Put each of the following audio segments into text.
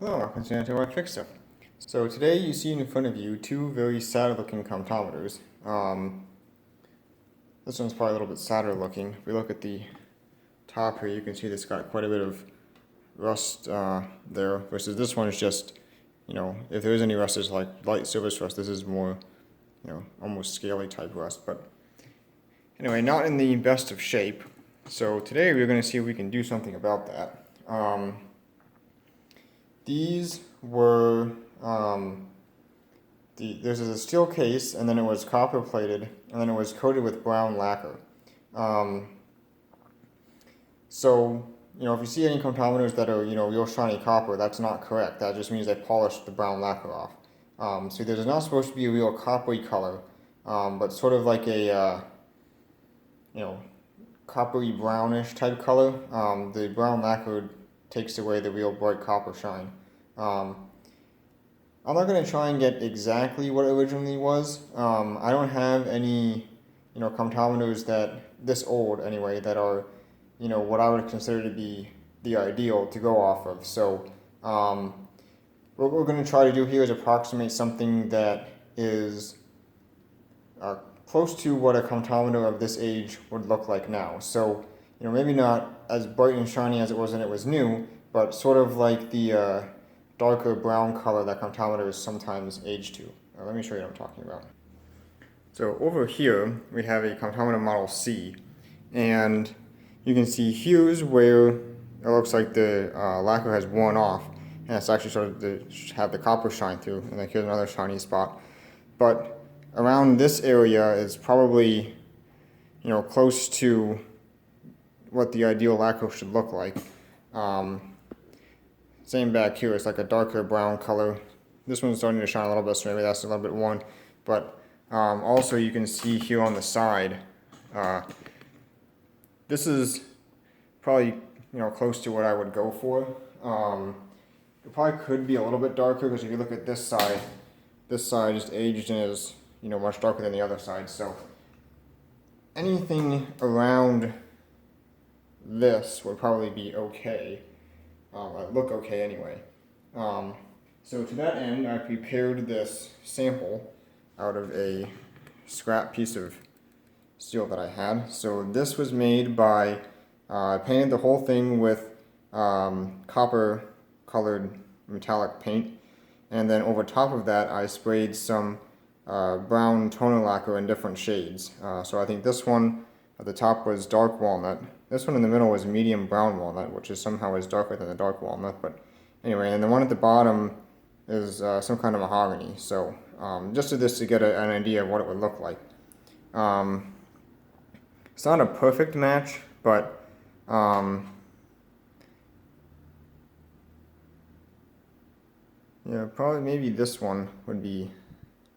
Hello, welcome to Untitled Chapter. So today you see in front of you two very sad looking comptometers. This one's probably a little bit sadder looking. If we look at the top here, you can see it's got quite a bit of rust there, versus this one is just, if there is any rust, it's like light surface rust. This is more, almost scaly type rust. But anyway, not in the best of shape. So today we're going to see if we can do something about that. These were, there's a steel case, and then it was copper plated, and then it was coated with brown lacquer. If you see any comptometers that are, real shiny copper, that's not correct. That just means they polished the brown lacquer off. So there's not supposed to be a real coppery color, but sort of like a, coppery brownish type color. The brown lacquer takes away the real bright copper shine. I'm not going to try and get exactly what it originally was. I don't have any, comptometers that, this old anyway, that are, what I would consider to be the ideal to go off of. So what we're going to try to do here is approximate something that is close to what a comptometer of this age would look like now. So, maybe not as bright and shiny as it was when it was new, but sort of like the darker brown color that comptometers sometimes age to. Let me show you what I'm talking about. So over here, we have a comptometer model C, and you can see here's where it looks like the lacquer has worn off, and it's actually started to have the copper shine through, and then here's another shiny spot. But around this area is probably, close to what the ideal lacquer should look like. Same back here, it's like a darker brown color. This one's starting to shine a little bit, so maybe that's a little bit worn. But also you can see here on the side, this is probably close to what I would go for. It probably could be a little bit darker, because if you look at this side is aged and is much darker than the other side. So anything around this would probably be okay. Look okay anyway. So to that end, I prepared this sample out of a scrap piece of steel that I had. So this was made by, I painted the whole thing with copper colored metallic paint, and then over top of that I sprayed some brown toner lacquer in different shades. So I think this one at the top was dark walnut. This one in the middle was medium brown walnut, which is somehow darker than the dark walnut. But anyway, and the one at the bottom is some kind of mahogany. So just did this to get an idea of what it would look like. It's not a perfect match, but probably maybe this one would be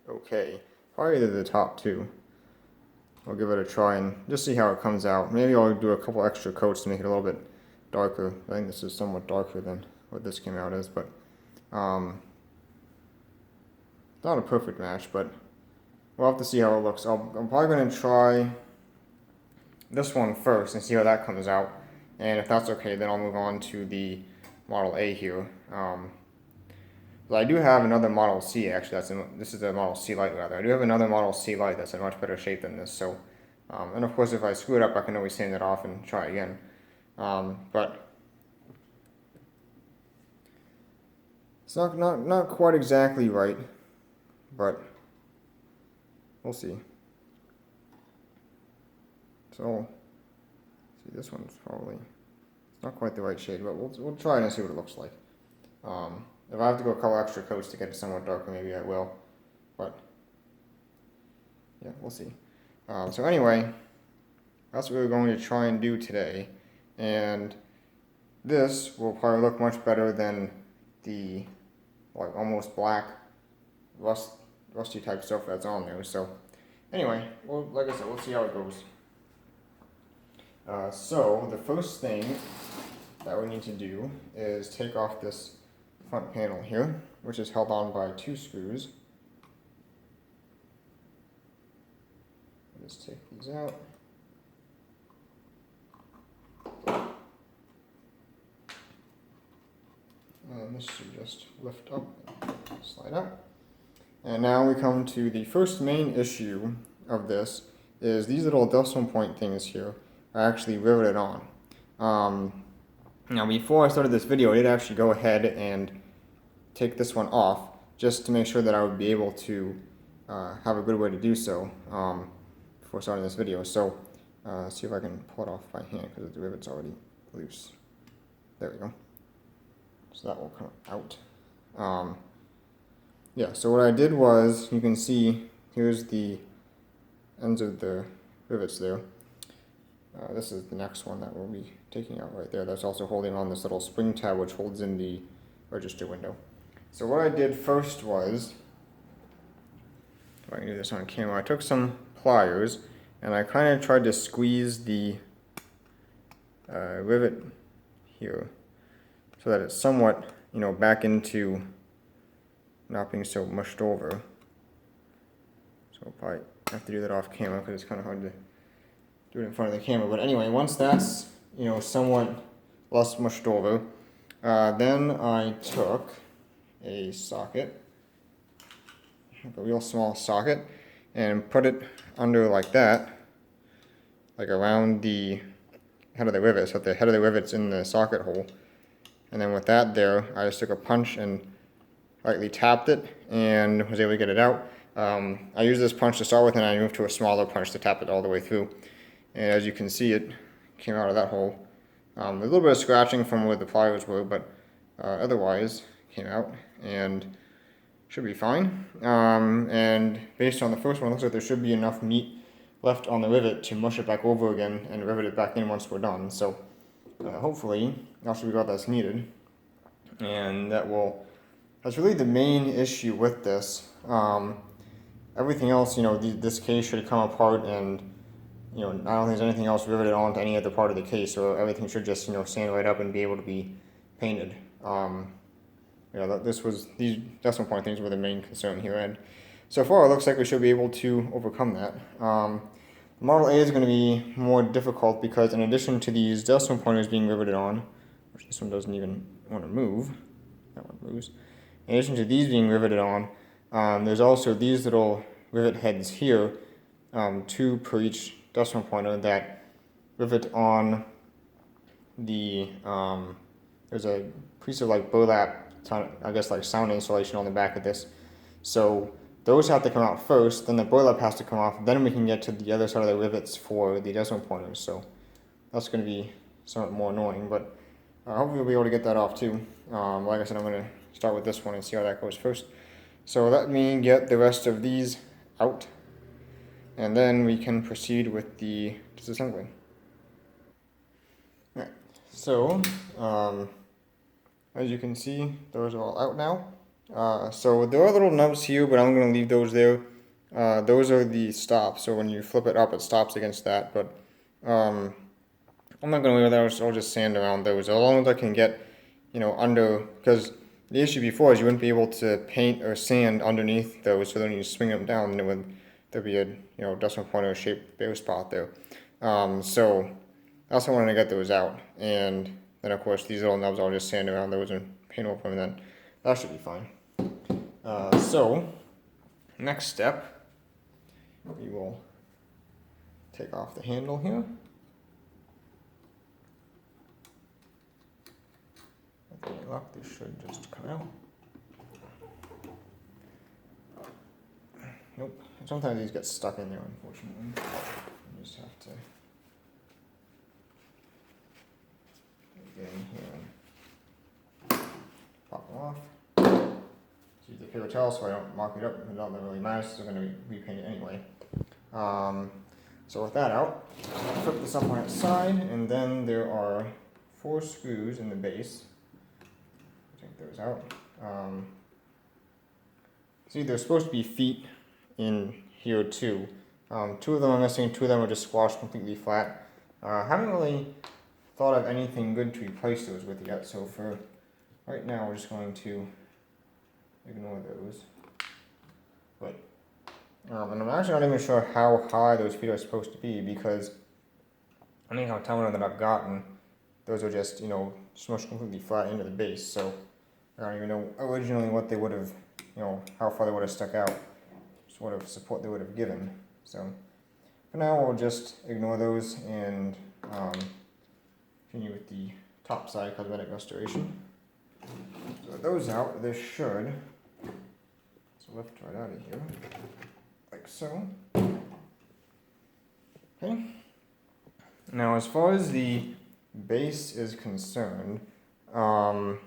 okay. Probably the top two. I'll give it a try and just see how it comes out. Maybe I'll do a couple extra coats to make it a little bit darker. I think this is somewhat darker than what this came out as, but not a perfect match, but we'll have to see how it looks. I'm probably going to try this one first and see how that comes out, and if that's okay, then I'll move on to the Model A here. But I do have another Model C, actually. This is a Model C Lite, rather. I do have another Model C Lite that's in much better shape than this. So, and of course, if I screw it up, I can always sand it off and try again. But it's not quite exactly right, but we'll see. So, see, this one's probably not quite the right shade, but we'll try it and see what it looks like. If I have to go a couple extra coats to get it somewhat darker, maybe I will. But yeah, we'll see. So anyway, that's what we're going to try and do today. And this will probably look much better than the almost black rusty type stuff that's on there. So anyway, well, like I said, we'll see how it goes. So the first thing that we need to do is take off this front panel here, which is held on by 2 screws. Just take these out. and this should just lift up and slide out. And now we come to the first main issue of this, is these little decimal point things here are actually riveted on. Now before I started this video, I did actually go ahead and take this one off, just to make sure that I would be able to have a good way to do so before starting this video. So see if I can pull it off by hand, because the rivet's already loose. There we go. So that will come out. Yeah, so what I did was, you can see, here's the ends of the rivets there. This is the next one that we'll be taking out right there. That's also holding on this little spring tab which holds in the register window. So what I did first was, if I can do this on camera, I took some pliers and I kind of tried to squeeze the rivet here so that it's somewhat, back into not being so mushed over. So I'll probably have to do that off camera because it's kind of hard to do it in front of the camera. But anyway, once that's, somewhat less mushed over, then I took a socket, like a real small socket, and put it under like that, like around the head of the rivet, so that the head of the rivet's in the socket hole. And then with that there, I just took a punch and lightly tapped it and was able to get it out. I used this punch to start with, and I moved to a smaller punch to tap it all the way through. And as you can see, it came out of that hole. A little bit of scratching from where the pliers were, but otherwise came out and should be fine. And based on the first one, it looks like there should be enough meat left on the rivet to mush it back over again and rivet it back in once we're done. So hopefully that should be all that's needed. And that's really the main issue with this. Everything else, this case should come apart, and I don't think there's anything else riveted onto any other part of the case, so everything should just stand right up and be able to be painted. These decimal point things were the main concern here, and so far it looks like we should be able to overcome that. Model A is going to be more difficult because in addition to these decimal pointers being riveted on, which this one doesn't even want to move, that one moves. In addition to these being riveted on, there's also these little rivet heads here, 2 per each decimal pointer, that rivet on the, there's a piece of burlap, I guess sound insulation on the back of this. So those have to come out first, then the burlap has to come off, then we can get to the other side of the rivets for the decimal pointers. So that's going to be somewhat more annoying, but hopefully we'll be able to get that off too. Like I said, I'm going to start with this one and see how that goes first. So let me get the rest of these out, and then we can proceed with the disassembly. Alright, so as you can see, those are all out now. So there are little nubs here, but I'm going to leave those there. Those are the stops, so when you flip it up, it stops against that, but I'm not going to leave those. I'll just sand around those, as long as I can get, under, because the issue before is you wouldn't be able to paint or sand underneath those, so then you swing them down and there'd be a decimal pointer shaped bare spot there. So I also wanted to get those out, and then of course these little nubs I'll just sand around those and paint over them, and then that should be fine. So next step, we will take off the handle here. With any luck, this should just come out. Nope. Sometimes these get stuck in there, unfortunately. You just have to get in here and pop them off. Use the paper towel so I don't mark it up. It doesn't really matter, so I'm going to repaint it anyway. So with that out, flip this up on its side, and then there are 4 screws in the base. Take those out. See, there's supposed to be feet in here too. 2 of them are missing, 2 of them are just squashed completely flat. Haven't really thought of anything good to replace those with yet, so for right now we're just going to ignore those. But and I'm actually not even sure how high those feet are supposed to be, because any Comptometer that I've gotten, those are just smushed completely flat into the base. So I don't even know originally what they would have, how far they would have stuck out, sort of support they would have given. So for now, we'll just ignore those and continue with the top side cosmetic restoration. So with those out, this should lift right out of here, like so. Okay. Now, as far as the base is concerned, you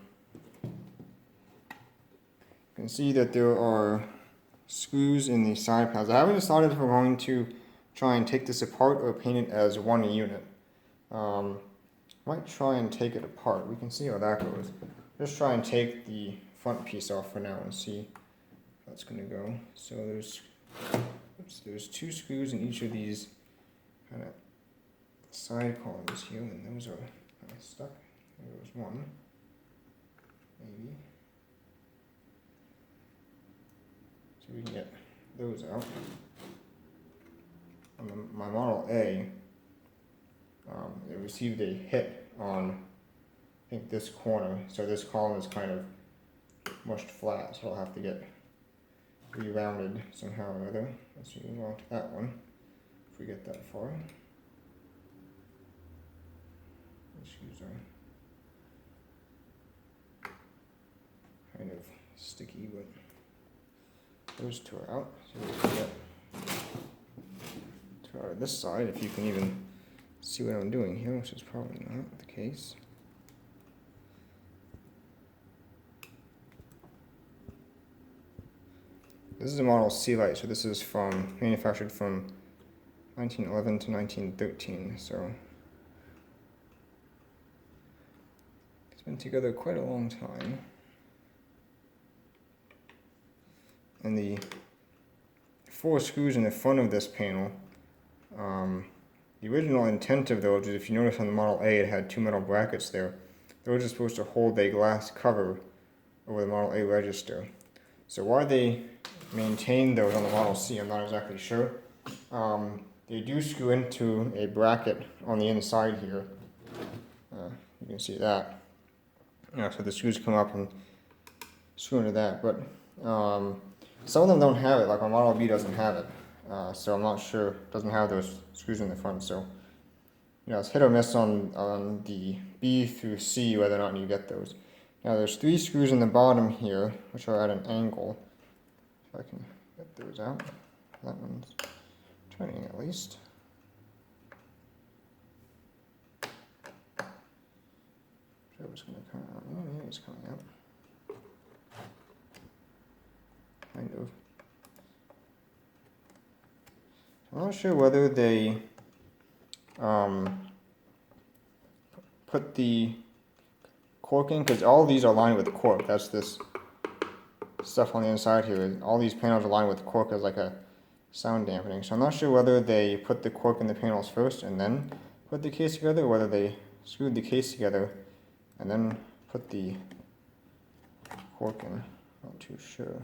can see that there are screws in the side panels. I haven't decided if we're going to try and take this apart or paint it as one unit. Might try and take it apart. We can see how that goes. Just try and take the front piece off for now and see how that's going to go. So there's 2 screws in each of these kind of side columns here, and those are kind of stuck. There goes one, maybe. So we can get those out. On my Model A, it received a hit on, I think, this corner. So this column is kind of mushed flat, so I'll have to get re-rounded somehow or other. Let's move on to that one, if we get that far. The screws are kind of sticky, but those 2 are out. So we can get 2 out of this side, if you can even see what I'm doing here, which is probably not the case. This is a Model C Lite, so this is manufactured from 1911 to 1913, so it's been together quite a long time. And the 4 screws in the front of this panel, the original intent of those is, if you notice on the Model A, it had 2 metal brackets there. Those are supposed to hold a glass cover over the Model A register. So why they maintain those on the Model C, I'm not exactly sure. They do screw into a bracket on the inside here. You can see that. So the screws come up and screw into that. But some of them don't have it, like my Model B doesn't have it. So I'm not sure, it doesn't have those screws in the front. So it's hit or miss on the B through C whether or not you get those. Now there's 3 screws in the bottom here, which are at an angle. If I can get those out. That one's turning at least. Sure, it's going to come out. Oh, yeah, it's coming out. Kind of. I'm not sure whether they put the cork in, because all these are lined with cork. That's this stuff on the inside here. All these panels are lined with cork as like a sound dampening. So I'm not sure whether they put the cork in the panels first and then put the case together, or whether they screwed the case together and then put the cork in. Not too sure.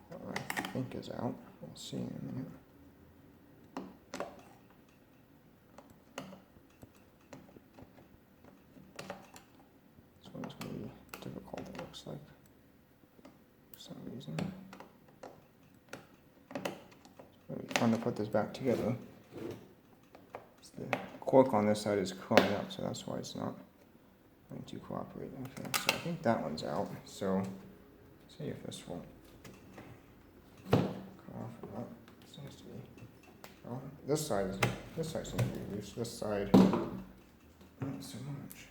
That one I think is out. We'll see in a minute. This one's going to be difficult, it looks like, for some reason. It's going to be fun to put this back together. The cork on this side is curling up, so that's why it's not going to cooperate. Okay, so I think that one's out. So let's see if this won't come off or not. It seems to be. Well, this side seems to be loose. This side, not so much.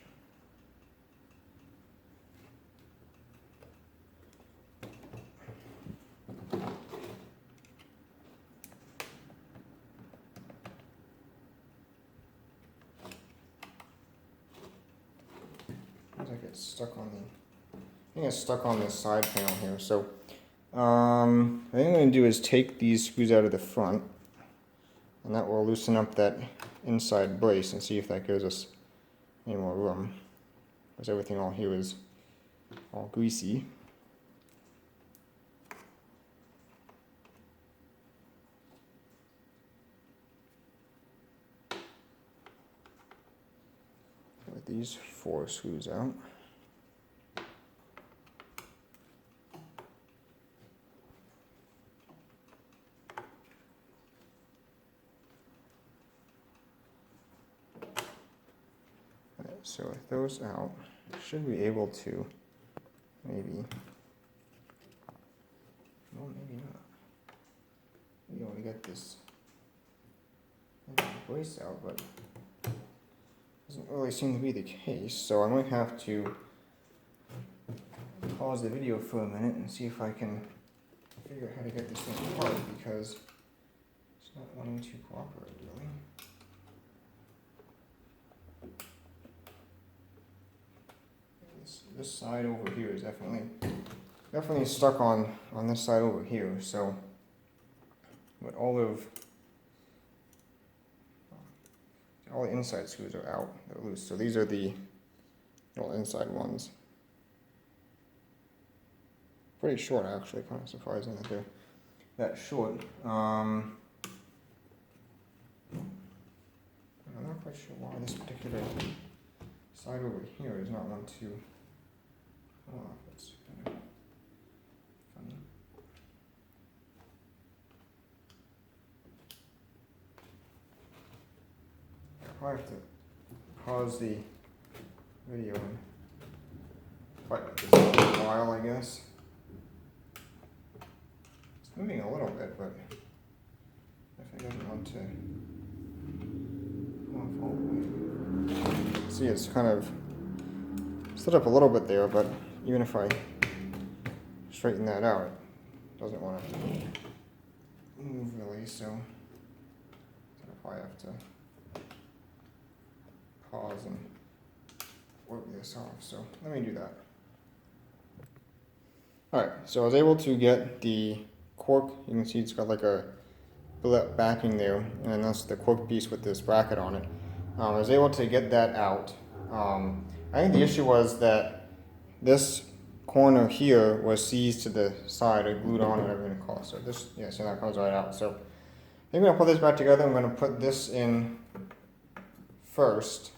Like it's stuck on the, I think it's stuck on this side panel here. So I think I'm going to do is take these screws out of the front, and that will loosen up that inside brace and see if that gives us any more room, because everything all here is all greasy. With these 4 screws out. So with those out, I should be able to maybe, well, maybe not. Maybe I want to get this brace out, but doesn't really seem to be the case. So I might have to pause the video for a minute and see if I can figure out how to get this thing apart, because it's not wanting to cooperate really. This side over here is definitely stuck on this side over here. So, but all the inside screws are out, they're loose. So these are the little inside ones. Pretty short actually, kind of surprising that they're that short. I'm not quite sure why this particular side over here is not one to come off. It's kind of funny. I'll have to pause the video and fight with this for a while, I guess. It's moving a little bit, but definitely doesn't want to come off all the way. See, it's kind of slid up a little bit there, but even if I straighten that out, it doesn't want to move really, so I'll probably have to pause and work this off. So let me do that. Alright, so I was able to get the cork. You can see it's got like a billet backing there, and that's the cork piece with this bracket on it. I was able to get that out. I think the issue was that this corner here was seized to the side or glued on, whatever you want to call it. So this, yeah, so that comes right out. So I think I'm going to put this back together. I'm going to put this in first,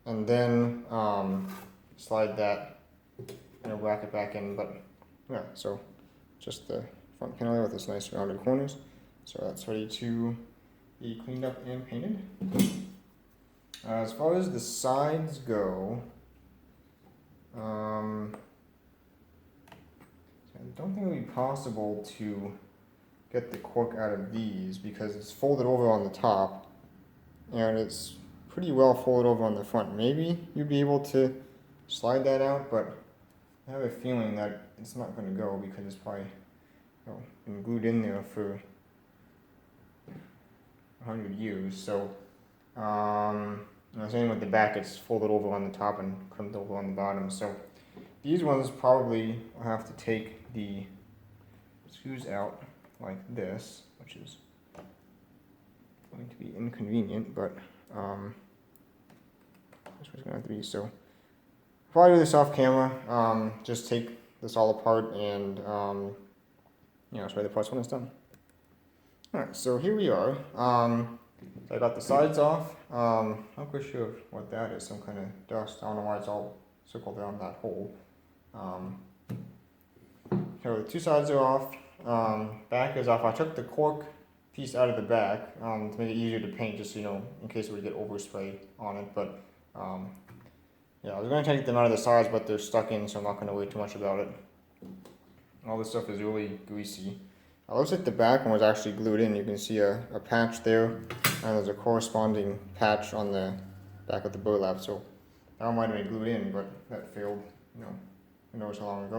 and then slide that bracket back in. But yeah, so just the front cantilever with this nice rounded corners. So that's ready to be cleaned up and painted. As far as the sides go, I don't think it would be possible to get the cork out of these because it's folded over on the top and it's pretty well folded over on the front. Maybe you'd be able to slide that out, but I have a feeling that it's not going to go because it's probably been glued in there for 100 years. So same with the back, it's folded over on the top and crimped over on the bottom. So these ones probably will have to take the screws out like this, which is going to be inconvenient, but that's what it's going to have to be. So probably do this off camera, just take this all apart and spray the parts when it's done. Alright, so here we are. So I got the sides off. I'm not quite sure what that is, some kind of dust. I don't know why it's all circled around that hole. So the two sides are off. Back is off. I took the cork piece out of the back to make it easier to paint, just so you know, in case it would get overspray on it. But yeah, I was going to take them out of the sides, but they're stuck in, so I'm not going to worry too much about it. All this stuff is really greasy. It looks like the back one was actually glued in. You can see a patch there, and there's a corresponding patch on the back of the burlap. So that one might have been glued in, but that failed, who knows how long ago.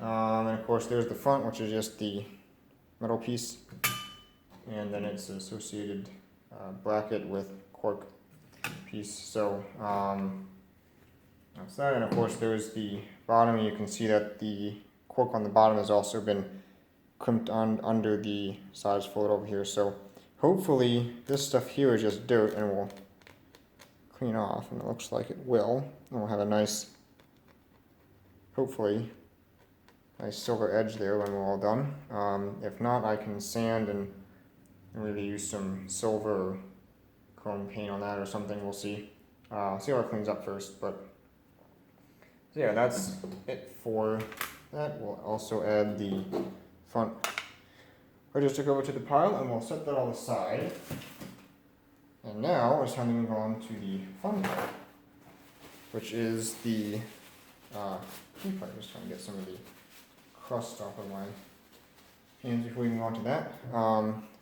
And of course there's the front, which is just the metal piece, and then it's an associated bracket with cork piece. So that's that, and of course there's the bottom. You can see that the cork on the bottom has also been crimped on under the sides folded over here. So hopefully this stuff here is just dirt and will clean off, and it looks like it will. And we'll have a nice, hopefully, nice silver edge there when we're all done. If not, I can sand and maybe use some silver chrome paint on that or something. We'll see. See how it cleans up first. But so yeah, that's it for that. We'll also add the front register over to the pile, and we'll set that all aside. And now it's time to move on to the fun part, which is the key plate. Just trying to get some of the crust off of my hands before we move on to that.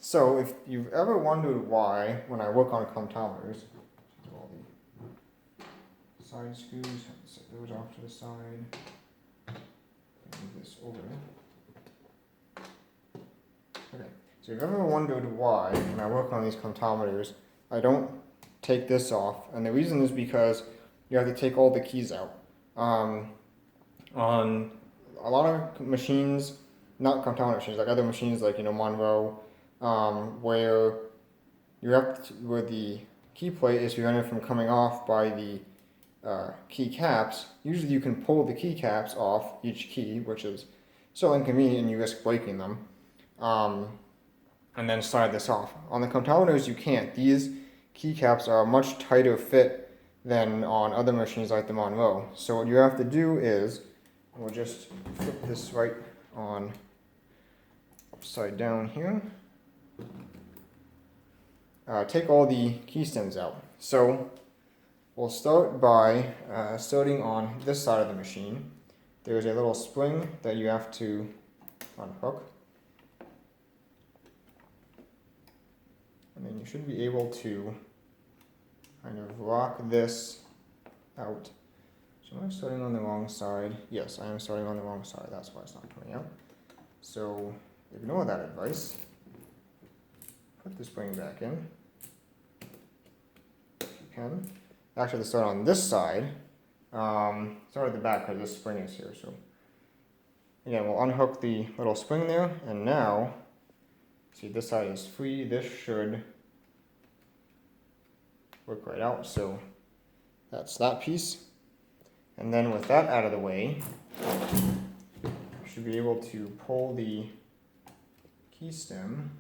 So if you've ever wondered why, when I work on comptometers, all the side screws, have to set those off to the side, move this over. Okay, so if you've ever wondered why, when I work on these comptometers, I don't take this off, and the reason is because you have to take all the keys out. On a lot of machines, not comptometer machines, like other machines like, Monroe, where you have to, where the key plate is prevented from coming off by the key caps. Usually you can pull the key caps off each key, which is so inconvenient and you risk breaking them, and then slide this off. On the comptometers you can't. These keycaps are a much tighter fit than on other machines like the Monroe. So what you have to do is, we'll just flip this right on upside down here. Take all the key stems out. So we'll start by starting on this side of the machine. There's a little spring that you have to unhook. And then you should be able to kind of rock this out. So am I starting on the wrong side? Yes, I am starting on the wrong side. That's why it's not coming out. So ignore that advice. Put the spring back in, if you can. Actually, to start on this side. Start at the back because this spring is here. So again, we'll unhook the little spring there, and now, see, this side is free. This should work right out. So that's that piece. And then with that out of the way, you should be able to pull the key stem.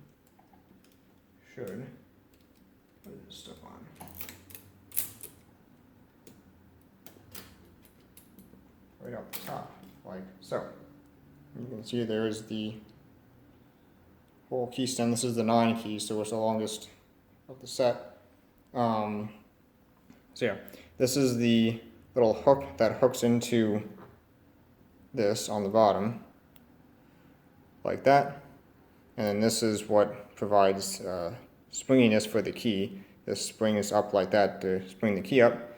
Should put this stuff on. Right up the top, like so. You can see there's the whole key stem. This is the 9 key, so it's the longest of the set. So yeah, this is the little hook that hooks into this on the bottom, like that. And then this is what provides springiness for the key. This spring is up like that to spring the key up.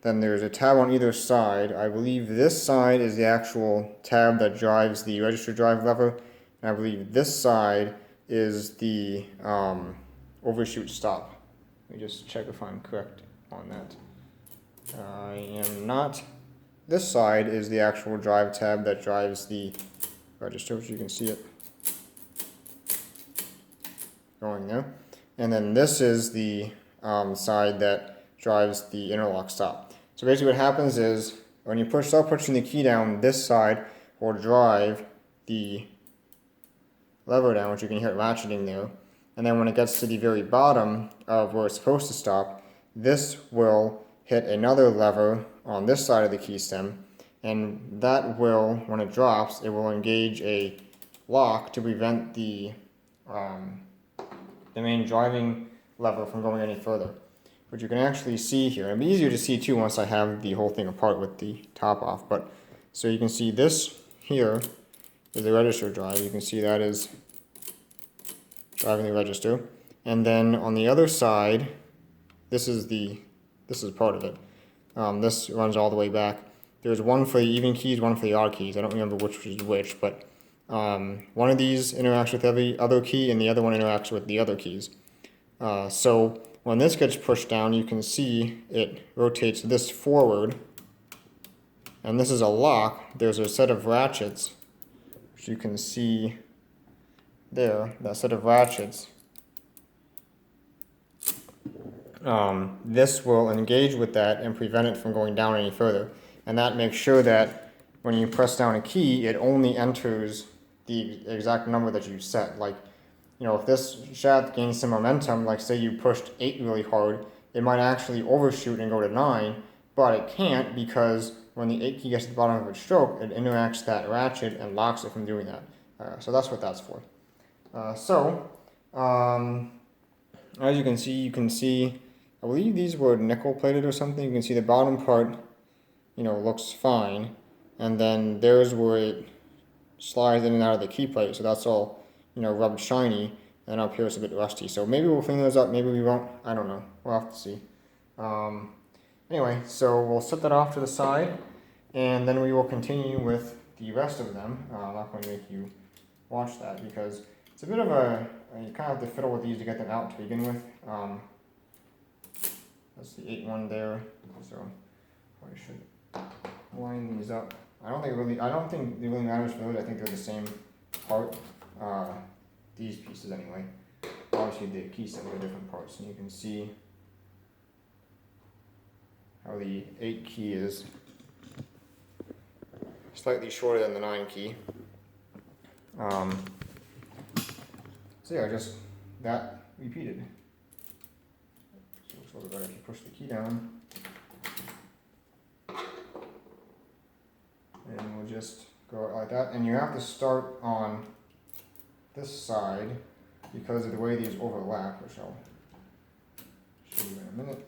Then there's a tab on either side. I believe this side is the actual tab that drives the register drive lever. And I believe this side is the overshoot stop. Let me just check if I'm correct on that. I am not. This side is the actual drive tab that drives the register, which you can see it going there. And then this is the side that drives the interlock stop. So basically what happens is, when you start pushing the key down, this side will drive the lever down, which you can hear it ratcheting there. And then when it gets to the very bottom of where it's supposed to stop, this will hit another lever on this side of the key stem, and that will, when it drops, it will engage a lock to prevent the main driving lever from going any further. But you can actually see here, it'll be easier to see too once I have the whole thing apart with the top off. But so you can see this here is the register drive. You can see that is driving the register. And then on the other side, this is part of it. This runs all the way back. There's one for the even keys, one for the odd keys. I don't remember which is which, but one of these interacts with every other key and the other one interacts with the other keys. So when this gets pushed down, you can see it rotates this forward, and this is a lock. There's a set of ratchets, which you can see there, that set of ratchets. This will engage with that and prevent it from going down any further. And that makes sure that when you press down a key, it only enters the exact number that you set. Like, if this shaft gains some momentum, like say you pushed 8 really hard, it might actually overshoot and go to 9, but it can't because when the 8 key gets to the bottom of its stroke, it interacts that ratchet and locks it from doing that. So that's what that's for. as you can see, I believe these were nickel plated or something. You can see the bottom part, looks fine, and then there's where it slides in and out of the key plate, so that's all, rubbed shiny, and up here it's a bit rusty. So maybe we'll clean those up, maybe we won't, I don't know, we'll have to see. Anyway, so we'll set that off to the side, and then we will continue with the rest of them. I'm not going to make you watch that because it's a bit of you kind of have to fiddle with these to get them out to begin with. That's the 8-1 there, so I should line these up. I don't think it really matters for those. I think they're the same part. These pieces anyway. Obviously the key stems are different parts, and you can see how the 8 key is slightly shorter than the 9 key. So yeah, just that repeated. So it looks a little better if you push the key down. And we'll just go out like that. And you have to start on this side because of the way these overlap, which I'll show you in a minute.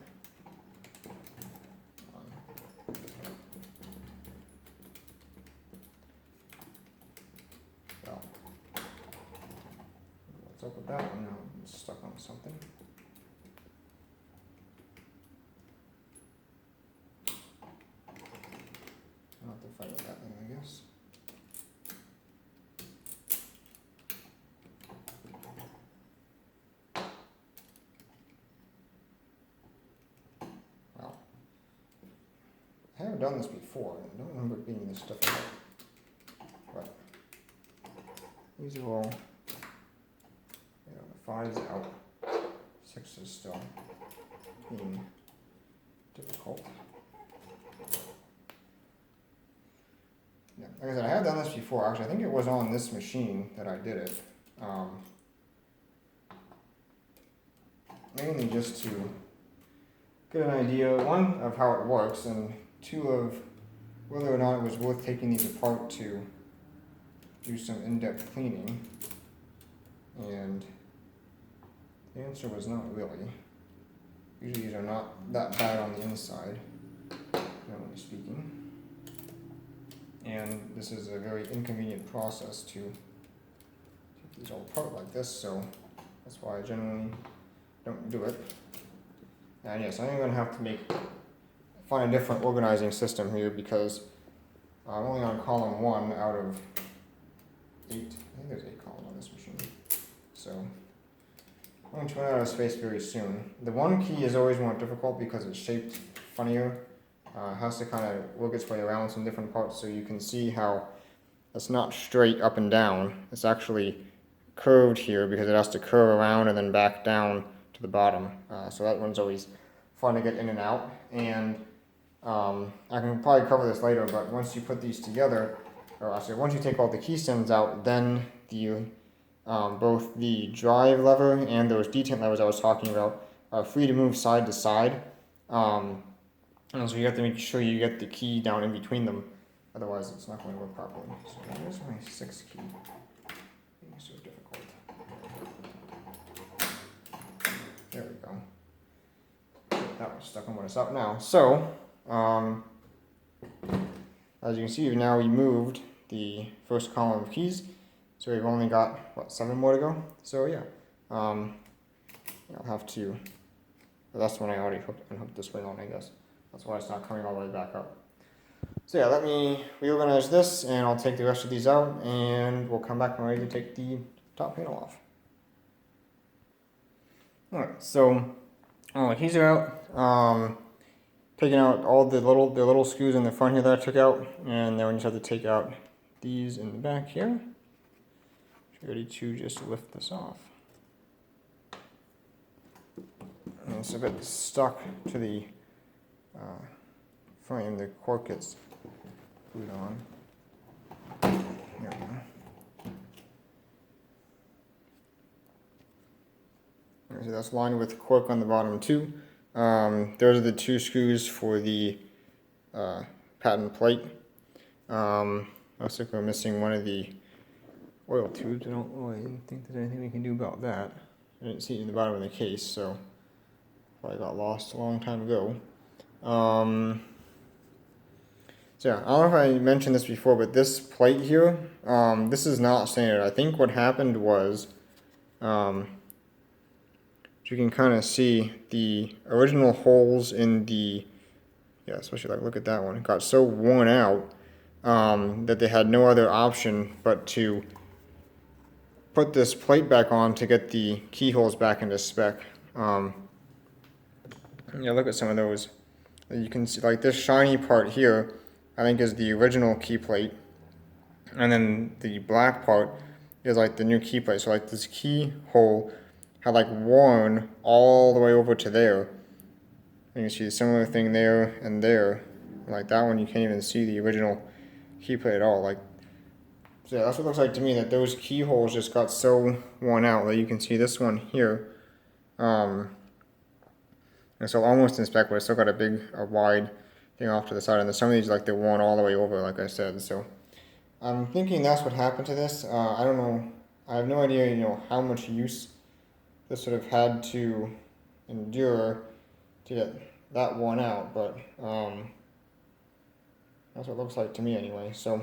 So, what's up with that one? Now I'm stuck on something. I'll have to fight with that then, I guess. Wow. I haven't done this before. I don't remember it being this difficult. But these are all, the 5's out. 6 is still being difficult. Yeah, like I said, I have done this before. Actually, I think it was on this machine that I did it. Mainly just to get an idea, 1, of how it works, and 2, of whether or not it was worth taking these apart to do some in-depth cleaning. And the answer was not really. Usually these are not that bad on the inside, generally speaking. And this is a very inconvenient process to take these all apart like this, so that's why I generally don't do it. And yes, I'm going to have to find a different organizing system here because I'm only on column 1 out of 8. I think there's 8 columns on this machine. So I'm going to run out of space very soon. The 1 key is always more difficult because it's shaped funnier. It has to kind of work its way around some different parts, so you can see how it's not straight up and down. It's actually curved here because it has to curve around and then back down to the bottom. So that one's always fun to get in and out. And I can probably cover this later, but once you put these together, or actually once you take all the key stems out, then both the drive lever and those detent levers I was talking about are free to move side to side. And so you have to make sure you get the key down in between them, otherwise it's not going to work properly. So there's my 6th key. Being so difficult. There we go. That was stuck on what it's up now. So, as you can see, we've now removed the first column of keys. So we've only got, 7 more to go? So yeah, I'll have to, that's when I already unhooked the spring on, I guess. That's why it's not coming all the way back up. So yeah, let me reorganize this, and I'll take the rest of these out, and we'll come back when we're ready to take the top panel off. Alright, so all the keys are out. Taking out all the little screws in the front here that I took out, and then we just have to take out these in the back here. Ready to just lift this off. And it's a bit stuck to the frame. The cork gets glued on. There we go. So that's lined with cork on the bottom too. Those are the 2 screws for the patent plate. Looks like we're missing one of the oil tubes. I don't really think there's anything we can do about that. I didn't see it in the bottom of the case, so probably got lost a long time ago. So yeah, I don't know if I mentioned this before, but this plate here, this is not standard. I think what happened was, you can kind of see the original holes in the, yeah, especially like look at that one, it got so worn out that they had no other option but to put this plate back on to get the keyholes back into spec. Yeah, look at some of those. You can see like this shiny part here, I think is the original key plate, and then the black part is like the new key plate. So like this keyhole had like worn all the way over to there. And you see a similar thing there and there. Like that one, you can't even see the original key plate at all. Like, so yeah, that's what it looks like to me, that those keyholes just got so worn out that you can see this one here. And so almost in spec, but it's still got a wide thing off to the side. And then some of these, like they're worn all the way over, like I said. So I'm thinking that's what happened to this. I don't know. I have no idea, how much use this sort of had to endure to get that worn out, but that's what it looks like to me anyway. So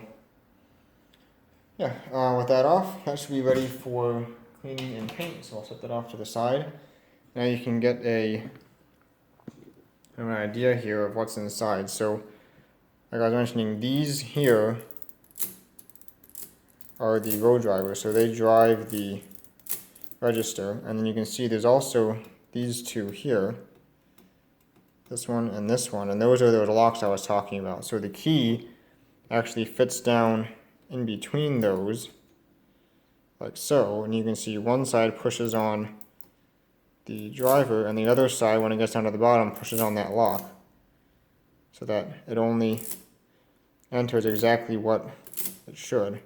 yeah, with that off, that should be ready for cleaning and paint. So I'll set that off to the side. Now you can get an idea here of what's inside. So like I was mentioning, these here are the row drivers, so they drive the register, and then you can see there's also these two here, this one, and those are those locks I was talking about. So the key actually fits down in between those, like so, and you can see one side pushes on the driver, and the other side, when it gets down to the bottom, pushes on that lock, so that it only enters exactly what it should.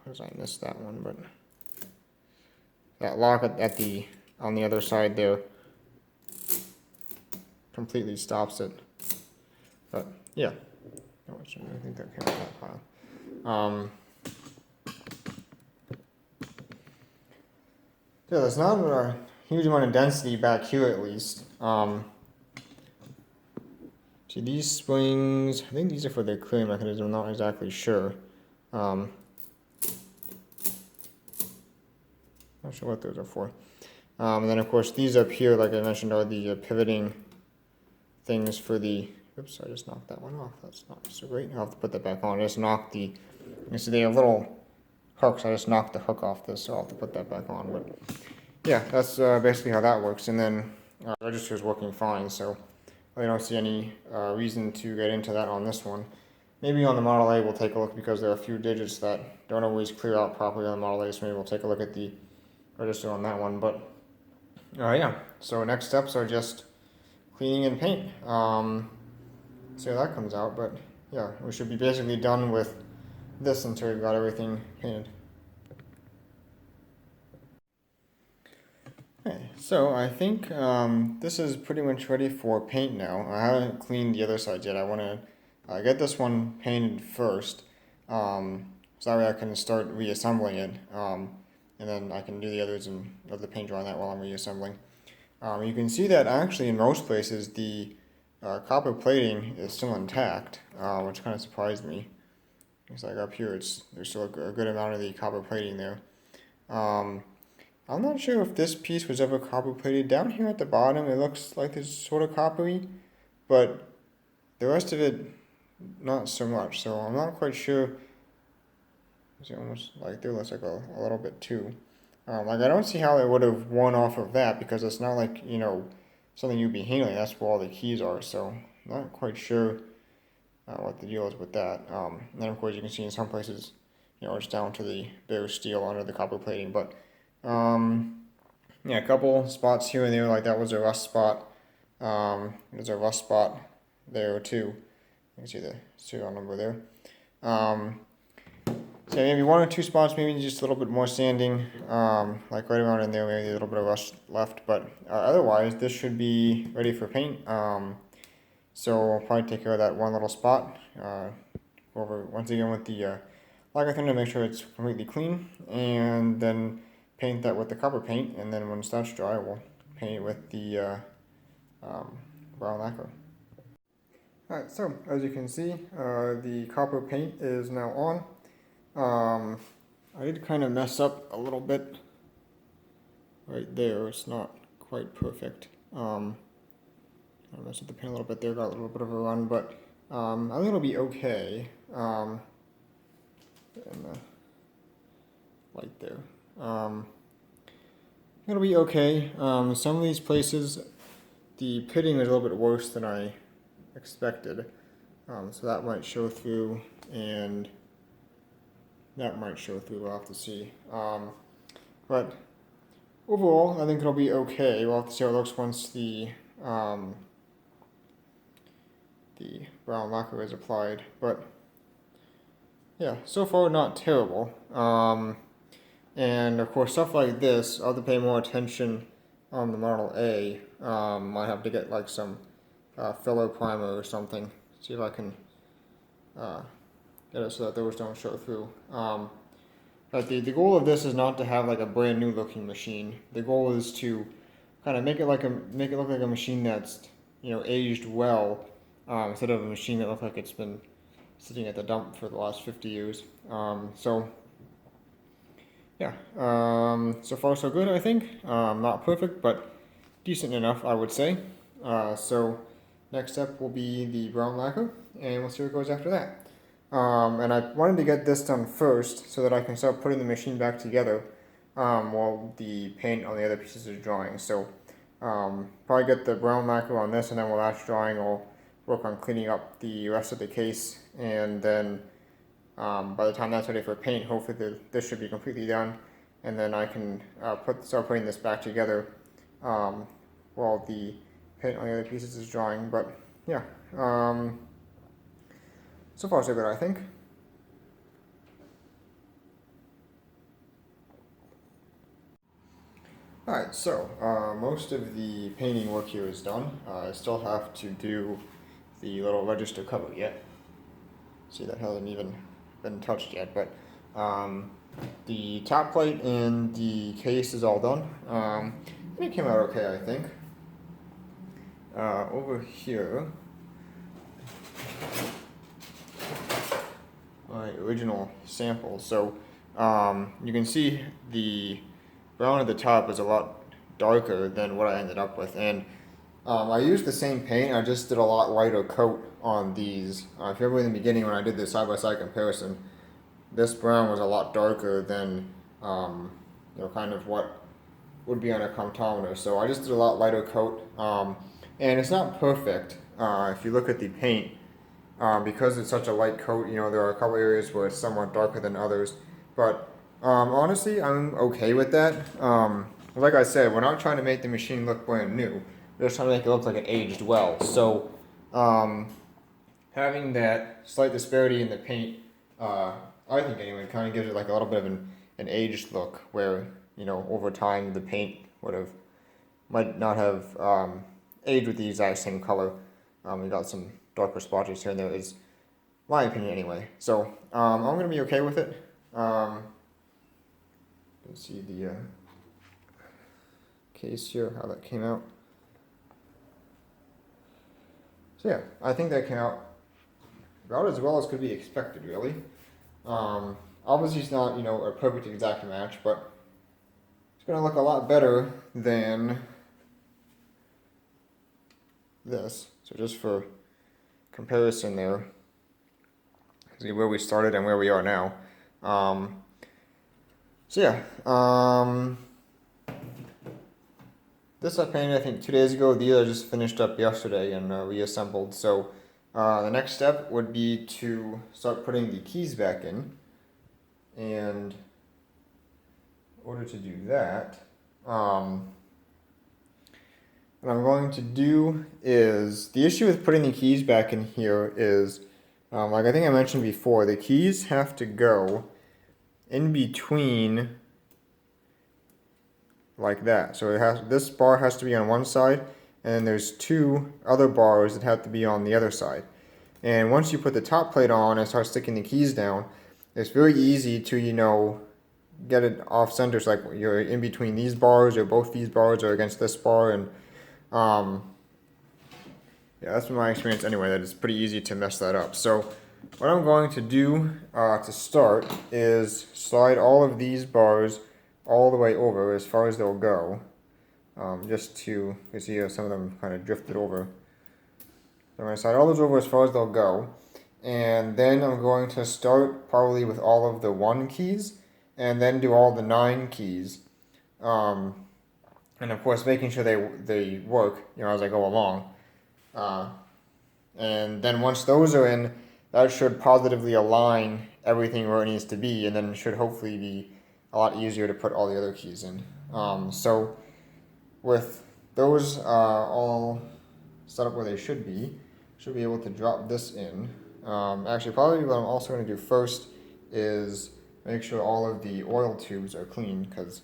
Because I missed that one, but that lock on the other side there completely stops it. But yeah, I think that came out of that pile. Yeah, there's not a huge amount of density back here, at least. See, these springs, I think these are for the clearing mechanism. I'm not exactly sure. Not sure what those are for. And then of course these up here, like I mentioned, are the pivoting things for the, oops, I just knocked that one off. That's not so great. I'll have to put that back on. I just knocked you see they have little hooks. I just knocked the hook off this, so I'll have to put that back on. But yeah, that's basically how that works. And then register is working fine, so I don't see any reason to get into that on this one. Maybe on the Model A we'll take a look, because there are a few digits that don't always clear out properly on the Model A, so maybe we'll take a look at the register on that one. But yeah, so next steps are just cleaning and paint. See how that comes out, but yeah, we should be basically done with this until we've got everything painted. Okay, so I think this is pretty much ready for paint now. I haven't cleaned the other side yet. I want to get this one painted first, so that way I can start reassembling it, and then I can do the others and let the paint dry on that while I'm reassembling. You can see that actually in most places the copper plating is still intact, which kind of surprised me. It's like up here, there's still a good amount of the copper plating there. I'm not sure if this piece was ever copper plated. Down here at the bottom, it looks like it's sort of coppery, but the rest of it, not so much. So I'm not quite sure. It's almost like there looks like a little bit too. Like I don't see how it would have worn off of that, because it's not like, something you'd be handling. That's where all the keys are. So I'm not quite sure what the deal is with that. And then of course you can see in some places, it's down to the bare steel under the copper plating. But yeah, a couple spots here and there, like that was a rust spot. There's a rust spot there too. You can see the serial number there. So maybe one or two spots, maybe just a little bit more sanding, like right around in there, maybe a little bit of rust left. But otherwise, this should be ready for paint. So I'll probably take care of that one little spot. Go over once again with the lacquer thinner to make sure it's completely clean, and then paint that with the copper paint, and then once that's dry, we'll paint it with the brown lacquer. Alright, so as you can see, the copper paint is now on. I did kind of mess up a little bit right there. It's not quite perfect. I messed up the paint a little bit there, got a little bit of a run, but I think it'll be okay. And the light there. It'll be okay. Some of these places, the pitting is a little bit worse than I expected. So that might show through, and that might show through, we'll have to see. But overall, I think it'll be okay. We'll have to see how it looks once the brown lacquer is applied. But yeah, so far not terrible. And of course, stuff like this, I'll have to pay more attention on the Model A. Might have to get like some filler primer or something. See if I can get it so that those don't show through. But the goal of this is not to have like a brand new looking machine. The goal is to kind of make it look like a machine that's, you know, aged well, instead of a machine that looks like it's been sitting at the dump for the last 50 years. So yeah, so far so good, I think. Not perfect, but decent enough, I would say. So next step will be the brown lacquer, and we'll see where it goes after that. And I wanted to get this done first so that I can start putting the machine back together while the paint on the other pieces is drying. So probably get the brown lacquer on this, and then while that's drying, I'll work on cleaning up the rest of the case, and then by the time that's ready for paint, hopefully this should be completely done, and then I can start putting this back together while the paint on the other pieces is drying. But yeah, so far so good, I think. Alright, so most of the painting work here is done. I still have to do the little register cover yet. See, that hasn't even been touched yet, but the top plate and the case is all done. And it came out okay, I think. Over here, my original sample. So you can see the brown at the top is a lot darker than what I ended up with, and I used the same paint. I just did a lot lighter coat on these. If you remember in the beginning when I did this side-by-side comparison, this brown was a lot darker than you know, kind of what would be on a Comptometer. So I just did a lot lighter coat, and it's not perfect. If you look at the paint, because it's such a light coat, you know, there are a couple areas where it's somewhat darker than others. But honestly, I'm okay with that. Like I said, we're not trying to make the machine look brand new. We're just trying to make it look like it aged well. So having that slight disparity in the paint, I think anyway, kind of gives it like a little bit of an aged look, where, you know, over time the paint might not have aged with the exact same color. We got some darker splotches here and there, is my opinion anyway. So I'm gonna be okay with it. You can see the case here, how that came out. So yeah, I think that came out about as well as could be expected, really. Obviously it's not, you know, a perfect exact match, but it's gonna look a lot better than this. So just for comparison there, see where we started and where we are now. So yeah, this I painted I think 2 days ago. These I just finished up yesterday and reassembled. So the next step would be to start putting the keys back in, and in order to do that, what I'm going to do is, the issue with putting the keys back in here is, like I think I mentioned before, the keys have to go in between like that. So this bar has to be on one side, and then there's two other bars that have to be on the other side. And once you put the top plate on and start sticking the keys down, it's very easy to, you know, get it off center, so like you're in between these bars or both these bars or against this bar, and yeah, that's been my experience anyway, that it's pretty easy to mess that up. So what I'm going to do to start is slide all of these bars all the way over as far as they'll go, just to, you see some of them kind of drifted over. So I'm going to slide all those over as far as they'll go, and then I'm going to start probably with all of the 1 keys, and then do all the 9 keys, and of course making sure they work, as I go along. And then once those are in, that should positively align everything where it needs to be, and then it should hopefully be a lot easier to put all the other keys in. So with those all set up where they should be able to drop this in. Actually, probably what I'm also going to do first is make sure all of the oil tubes are clean, because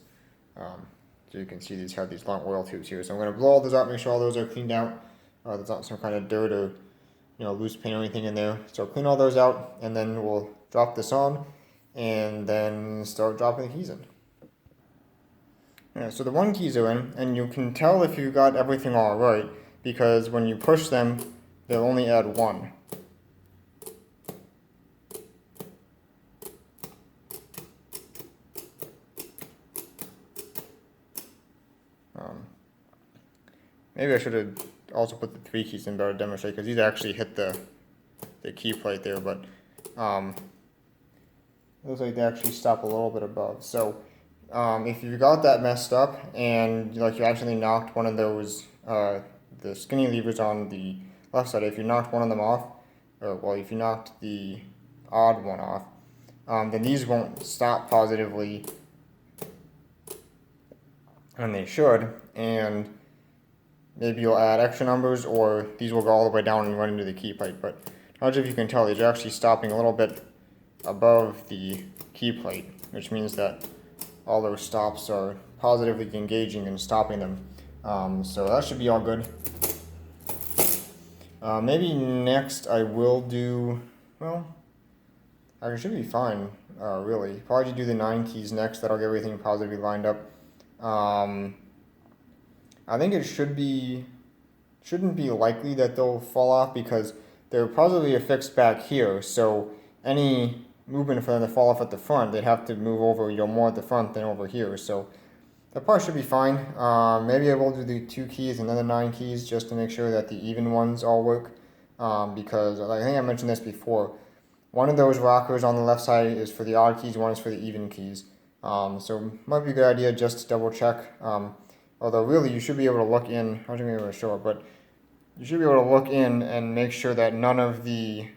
so you can see these have these long oil tubes here. So I'm going to blow all those out, make sure all those are cleaned out. There's not some kind of dirt or loose paint or anything in there. So clean all those out, and then we'll drop this on, and then start dropping the keys in. Yeah, so the 1 keys are in, and you can tell if you got everything all right, because when you push them, they'll only add 1. Maybe I should have also put the 3 keys in better to demonstrate, because these actually hit the key plate there, but it looks like they actually stop a little bit above. So if you got that messed up and you actually knocked one of those the skinny levers on the left side, if you knocked one of them off, or if you knocked the odd one off, then these won't stop positively, and they should, and maybe you'll add extra numbers, or these will go all the way down and run into the key plate. But not sure if you can tell, these are actually stopping a little bit above the key plate, which means that all those stops are positively engaging and stopping them. So that should be all good. Maybe next I will do, well, I should be fine, really. Probably do the 9 keys next, that'll get everything positively lined up. I think it shouldn't be likely that they'll fall off, because they're probably affixed back here, so any movement for them to fall off at the front, they'd have to move over more at the front than over here, so that probably should be fine. Maybe I will do the 2 keys and then the 9 keys, just to make sure that the even ones all work, because I think I mentioned this before, one of those rockers on the left side is for the odd keys, one is for the even keys, so it might be a good idea just to double check. Although really you should be able to look in, I'm not going to be able to show it, but you should be able to look in and make sure that none of the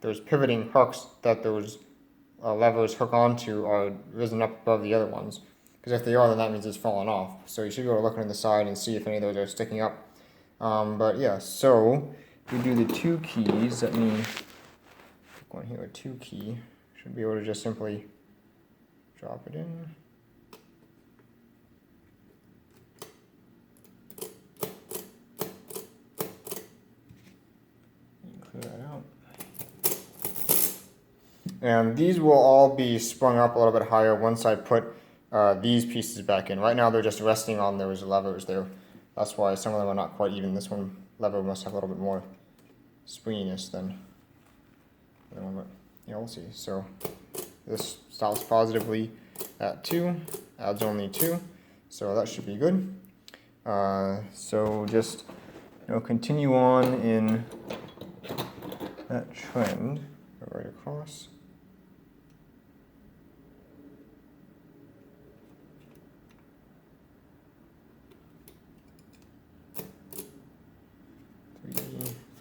those pivoting hooks that those levers hook onto are risen up above the other ones. Because if they are, then that means it's fallen off. So you should be able to look on the side and see if any of those are sticking up. But yeah, so we do the 2 keys. That means one here, a 2 key. Should be able to just simply drop it in. Clear that out. And these will all be sprung up a little bit higher once I put these pieces back in. Right now they're just resting on those levers there. That's why some of them are not quite even. This one lever must have a little bit more springiness than the other one, but yeah, we'll see. So this stops positively at 2, adds only 2, so that should be good. So just continue on in that trend, go right across.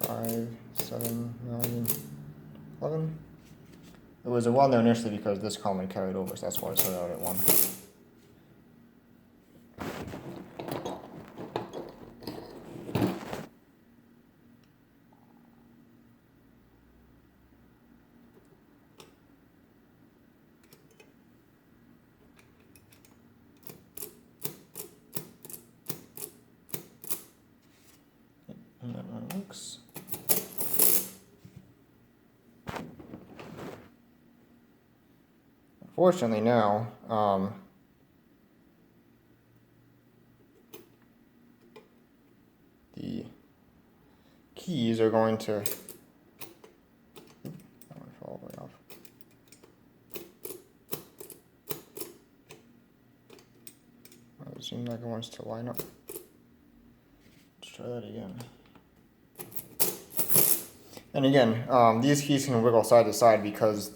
Five, 7, 9, 11. It was a 1 there initially because this column carried over, so that's why I started out at 1. And that one works. Fortunately now, the keys are going to fall right off. It seems like it wants to line up. Let's try that again. And again, these keys can wiggle side to side because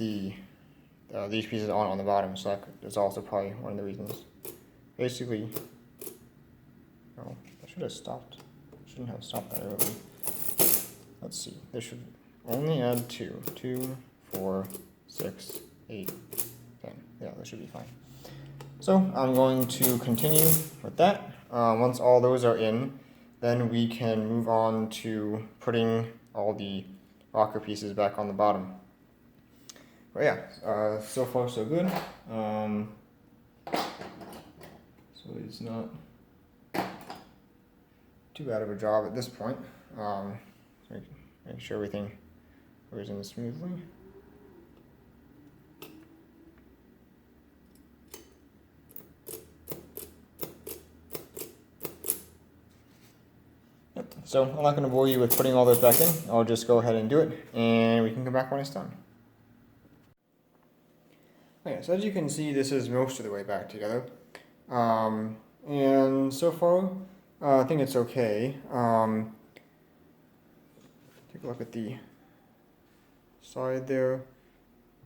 these pieces aren't on the bottom, so that is also probably one of the reasons. Basically, oh, I should have stopped. Shouldn't have stopped that early. Let's see. This should only add 2. 2, 4, 6, 8, 10. Yeah, that should be fine. So I'm going to continue with that. Once all those are in, then we can move on to putting all the rocker pieces back on the bottom. But yeah, so far so good. So it's not too bad of a job at this point. Make sure everything goes in smoothly. So I'm not going to bore you with putting all those back in. I'll just go ahead and do it, and we can come back when it's done. Okay, so as you can see, this is most of the way back together. And so far, I think it's okay. Take a look at the side there.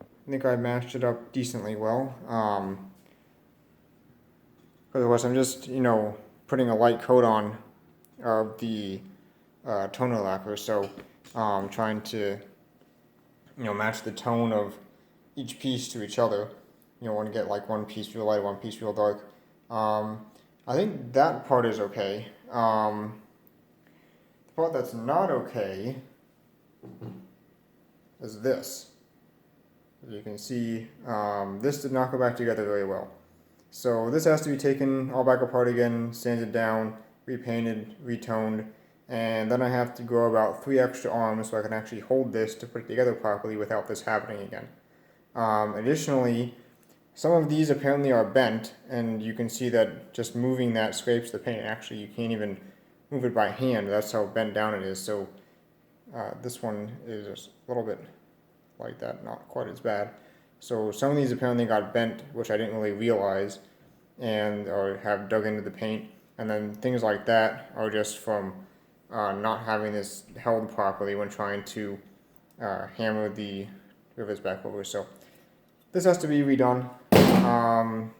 I think I matched it up decently well. Otherwise, I'm just, putting a light coat on of the toner lacquer, so trying to match the tone of each piece to each other. You don't want to get like one piece real light, one piece real dark. I think that part is okay. The part that's not okay is this. As you can see, this did not go back together very well. So this has to be taken all back apart again, sanded down, repainted, retoned, and then I have to grow about 3 extra arms so I can actually hold this to put it together properly without this happening again. Additionally, some of these apparently are bent, and you can see that just moving that scrapes the paint. Actually, you can't even move it by hand. That's how bent down it is. So this one is just a little bit like that, not quite as bad. So some of these apparently got bent, which I didn't really realize, or have dug into the paint. And then things like that are just from not having this held properly when trying to hammer the rivets back over. So this has to be redone. I'm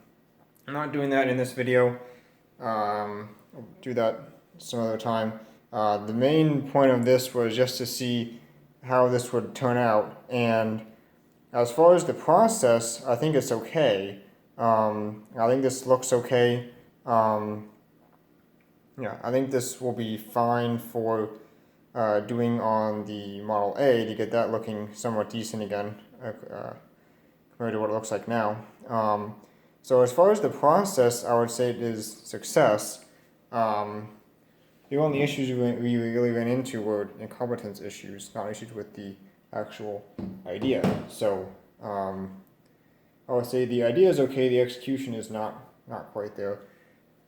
not doing that in this video. I'll do that some other time. The main point of this was just to see how this would turn out, and as far as the process, I think it's okay. I think this looks okay. Yeah, I think this will be fine for doing on the Model A to get that looking somewhat decent again compared to what it looks like now. So as far as the process, I would say it is success. The only issues we really ran into were incompetence issues, not issues with the actual idea. So I would say the idea is okay, the execution is not quite there.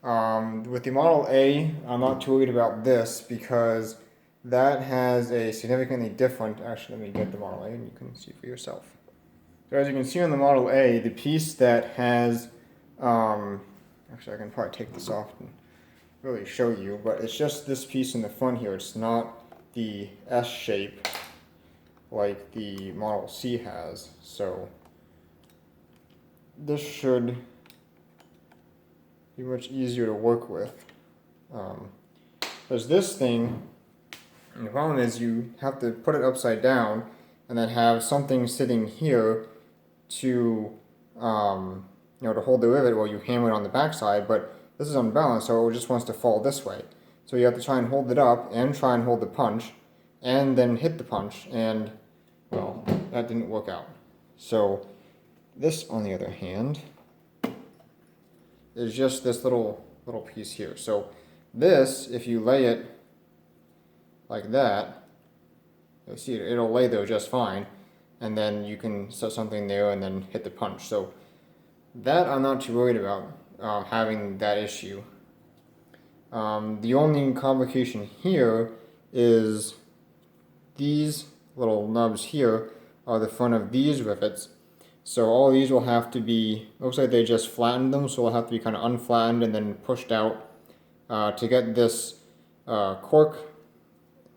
With the Model A, I'm not too worried about this because that has a significantly different, actually let me get the Model A and you can see for yourself. So as you can see on the Model A, the piece that has, actually I can probably take this off and really show you, but it's just this piece in the front here. It's not the S shape like the Model C has. So this should be much easier to work with. There's this thing, and the problem is you have to put it upside down and then have something sitting here to to hold the rivet while you hammer it on the backside, but this is unbalanced, so it just wants to fall this way. So you have to try and hold it up and try and hold the punch and then hit the punch, and well, that didn't work out. So this, on the other hand, is just this little piece here. So this, if you lay it like that, you'll see it'll lay there just fine, and then you can set something there and then hit the punch. So that I'm not too worried about having that issue. The only complication here is these little nubs here are the front of these rivets. So all these will have to be, looks like they just flattened them, so they'll have to be kind of unflattened and then pushed out to get this cork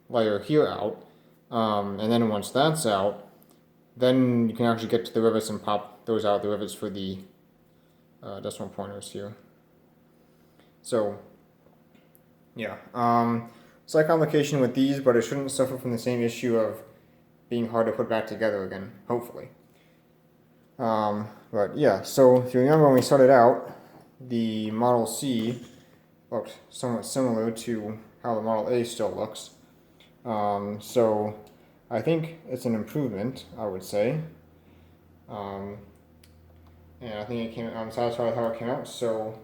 layer here out. And then once that's out, then you can actually get to the rivets and pop those out, the rivets for the decimal pointers here. So, yeah. Slight complication with these, but it shouldn't suffer from the same issue of being hard to put back together again, hopefully. But yeah, so if you remember when we started out, the Model C looked somewhat similar to how the Model A still looks. So I think it's an improvement, I would say. And I think I'm satisfied with how it came out, so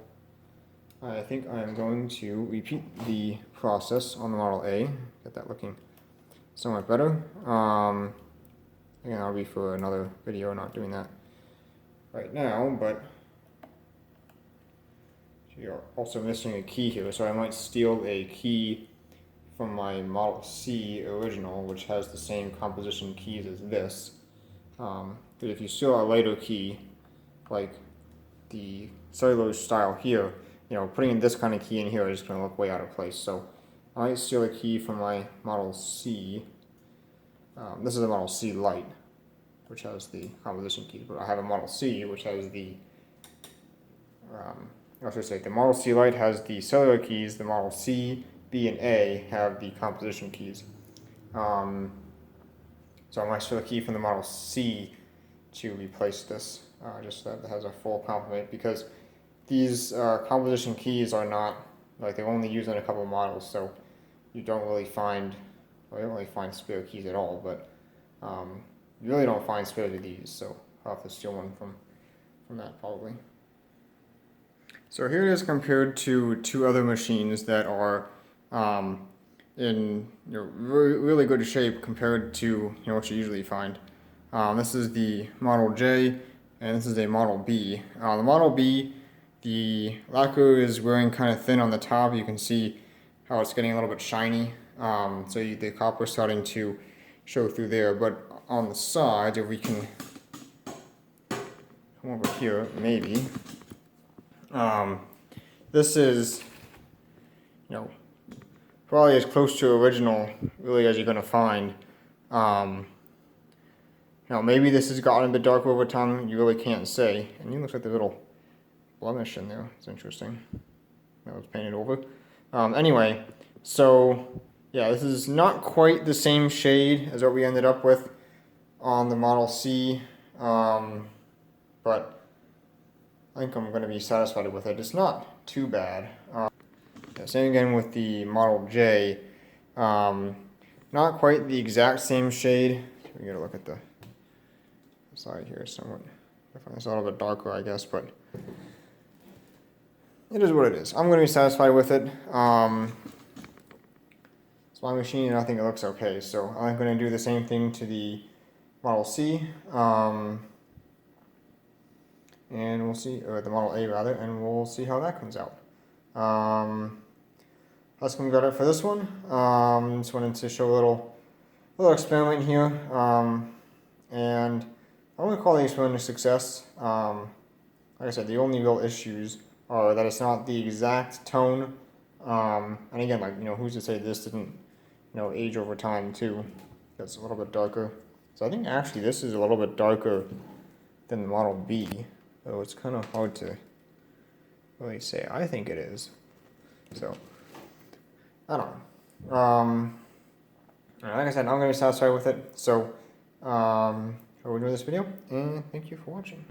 I think I'm going to repeat the process on the Model A, get that looking somewhat better. Again, that'll be for another video, not doing that right now, but you're also missing a key here, so I might steal a key from my Model C original, which has the same composition keys as this. But if you steal a later key, like the cellulose style here, putting in this kind of key in here is going to look way out of place. So I might steal a key from my Model C. This is a Model C Lite, which has the composition keys, but I have a Model C, which has the, the Model C Lite has the cellular keys, the Model C, B, and A have the composition keys. So I might steal a key from the Model C to replace this, just so that it has a full complement, because these composition keys are not, they're only used in a couple of models, so you don't really find, well, you don't really find spare keys at all, but you really don't find spares of these, so I'll have to steal one from that probably. So here it is compared to two other machines that are in really good shape compared to what you usually find. This is the Model J, and this is a Model B. The Model B, the lacquer is wearing kind of thin on the top. You can see how it's getting a little bit shiny. So the copper is starting to show through there. But on the sides, if we can come over here, maybe. This is, probably as close to original, really, as you're going to find. Maybe this has gotten a bit darker over time. You really can't say. And it looks like the little blemish in there. It's interesting. That was painted over. Anyway, so yeah, this is not quite the same shade as what we ended up with on the Model C, but I think I'm going to be satisfied with it. It's not too bad. Same again with the Model J. Not quite the exact same shade. We got to look at the side here somewhat. I find this a little bit darker, I guess, but it is what it is. I'm going to be satisfied with it. It's my machine, and I think it looks okay. So I'm going to do the same thing to the Model C, and we'll see, or the Model A rather, and we'll see how that comes out. That's going to be about it for this one. Just wanted to show a little experiment here, and I'm going to call the experiment a success. Like I said, the only real issues are that it's not the exact tone, and again, who's to say this didn't, age over time too? It's a little bit darker. So I think actually this is a little bit darker than the Model B, though it's kind of hard to really say. I think it is. So I don't know. Like I said, I'm going to be satisfied with it. So, I will enjoy this video, and thank you for watching.